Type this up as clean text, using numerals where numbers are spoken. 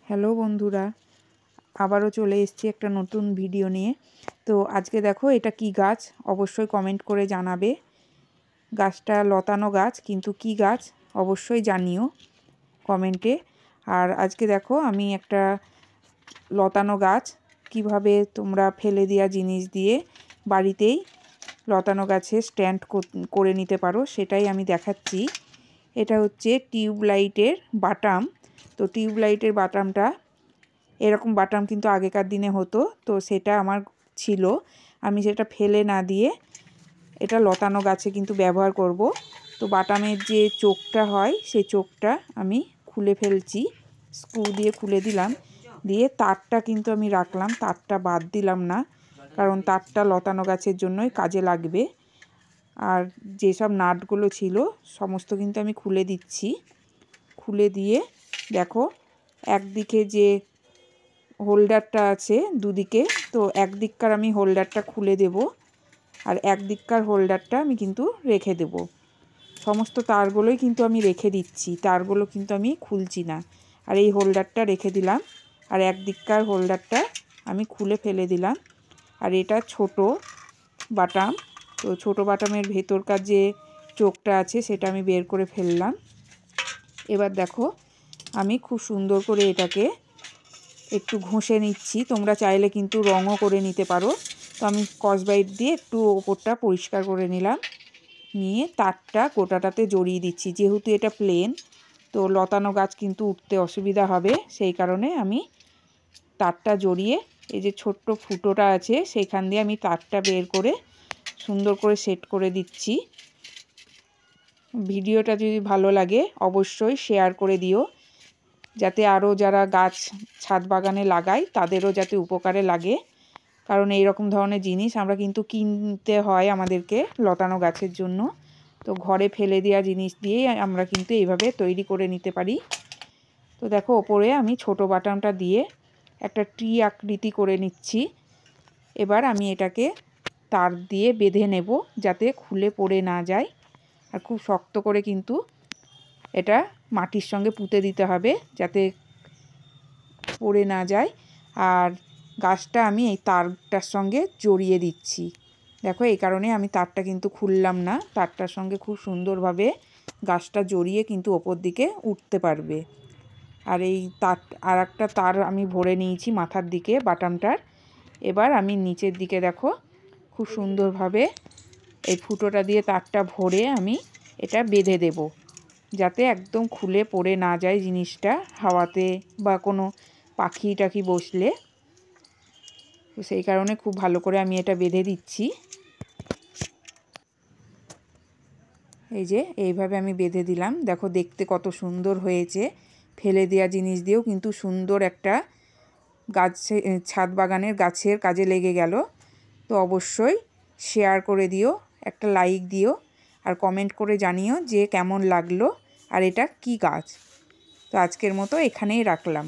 Hello বন্ধুরা, আবারও চলে এসেছি একটা নতুন ভিডিও নিয়ে। তো আজকে দেখো এটা কি গাছ, অবশ্যই কমেন্ট করে জানাবে। গাছটা লতানো গাছ, কিন্তু কি গাছ অবশ্যই জানিও কমেন্টে। আর আজকে দেখো আমি একটা লতানো গাছ কিভাবে তোমরা ফেলে দেওয়া জিনিস দিয়ে বাড়িতেই লতানো গাছে স্ট্যান্ড করে নিতে পারো সেটাই আমি দেখাচ্ছি। এটা হচ্ছে টিউবলাইটের বাটাম। তো টিউবলাইটের বাটামটা এরকম বাটাম কিন্তু আগেকার দিনে হতো, তো সেটা আমার ছিল। আমি সেটা ফেলে না দিয়ে এটা লতানো গাছে কিন্তু ব্যবহার করব। তো বাটামের যে চোখটা হয় সেই চোখটা আমি খুলে ফেলছি, স্ক্রু দিয়ে খুলে দিলাম, দিয়ে তারটা কিন্তু আমি রাখলাম, তারটা বাদ দিলাম না, কারণ তারটা লতানো গাছের জন্যই কাজে লাগবে। আর যেসব নাটগুলো ছিল সমস্ত কিন্তু আমি খুলে দিচ্ছি। খুলে দিয়ে দেখো একদিকে যে হোল্ডারটা আছে দুদিকে, তো একদিককার আমি হোল্ডারটা খুলে দেব আর একদিককার হোল্ডারটা আমি কিন্তু রেখে দেব। সমস্ত তারগুলোই কিন্তু আমি রেখে দিচ্ছি, তারগুলো কিন্তু আমি খুলছি না। আর এই হোল্ডারটা রেখে দিলাম আর একদিককার হোল্ডারটা আমি খুলে ফেলে দিলাম। আর এটা ছোট বাটাম, তো ছোট বাটামের ভেতরকার যে চোখটা আছে সেটা আমি বের করে ফেললাম। এবার দেখো আমি খুব সুন্দর করে এটাকে একটু ঘষে নিচ্ছি। তোমরা চাইলে কিন্তু রঙও করে নিতে পারো। তো আমি স্কচব্রাইট দিয়ে একটু ওপরটা পরিষ্কার করে নিলাম, নিয়ে তারটা গোটাটাতে জড়িয়ে দিচ্ছি। যেহেতু এটা প্লেন, তো লতানো গাছ কিন্তু উঠতে অসুবিধা হবে, সেই কারণে আমি তারটা জড়িয়ে এই যে ছোট্ট ফুটোটা আছে সেইখান দিয়ে আমি তারটা বের করে সুন্দর করে সেট করে দিচ্ছি। ভিডিওটা যদি ভালো লাগে অবশ্যই শেয়ার করে দিও, যাতে আরও যারা গাছ ছাদ বাগানে লাগায় তাদেরও যাতে উপকারে লাগে। কারণ এই রকম ধরনের জিনিস আমরা কিন্তু কিনতে হয় আমাদেরকে লতানো গাছের জন্য। তো ঘরে ফেলে দেওয়া জিনিস দিয়েই আমরা কিন্তু এইভাবে তৈরি করে নিতে পারি। তো দেখো ওপরে আমি ছোট বাটামটা দিয়ে একটা ট্রি আকৃতি করে নিচ্ছি। এবার আমি এটাকে তার দিয়ে বেঁধে নেব যাতে খুলে পড়ে না যায়। আর খুব শক্ত করে কিন্তু এটা মাটির সঙ্গে পুঁতে দিতে হবে যাতে পড়ে না যায়। আর গাছটা আমি এই তারটার সঙ্গে জড়িয়ে দিচ্ছি। দেখো এই কারণে আমি তারটা কিন্তু খুললাম না, তারটার সঙ্গে খুব সুন্দরভাবে গাছটা জড়িয়ে কিন্তু ওপর দিকে উঠতে পারবে। আর এই তার আর একটা তার আমি ভরে নিয়েছি মাথার দিকে বাটামটার। এবার আমি নিচের দিকে দেখো খুব সুন্দরভাবে এই ফুটোটা দিয়ে তারটা ভরে আমি এটা বেঁধে দেব, যাতে একদম খুলে পড়ে না যায় জিনিসটা হাওয়াতে বা কোনো পাখি টাখি বসলে। তো সেই কারণে খুব ভালো করে আমি এটা বেঁধে দিচ্ছি। এই যে এইভাবে আমি বেঁধে দিলাম, দেখো দেখতে কত সুন্দর হয়েছে। ফেলে দেওয়া জিনিস দিয়েও কিন্তু সুন্দর একটা গাছে ছাদ বাগানের গাছের কাজে লেগে গেল। তো অবশ্যই শেয়ার করে দিও, একটা লাইক দিও আর কমেন্ট করে জানিও যে কেমন লাগলো আর এটা কি গাছ। তো আজকের মতো এখানেই রাখলাম।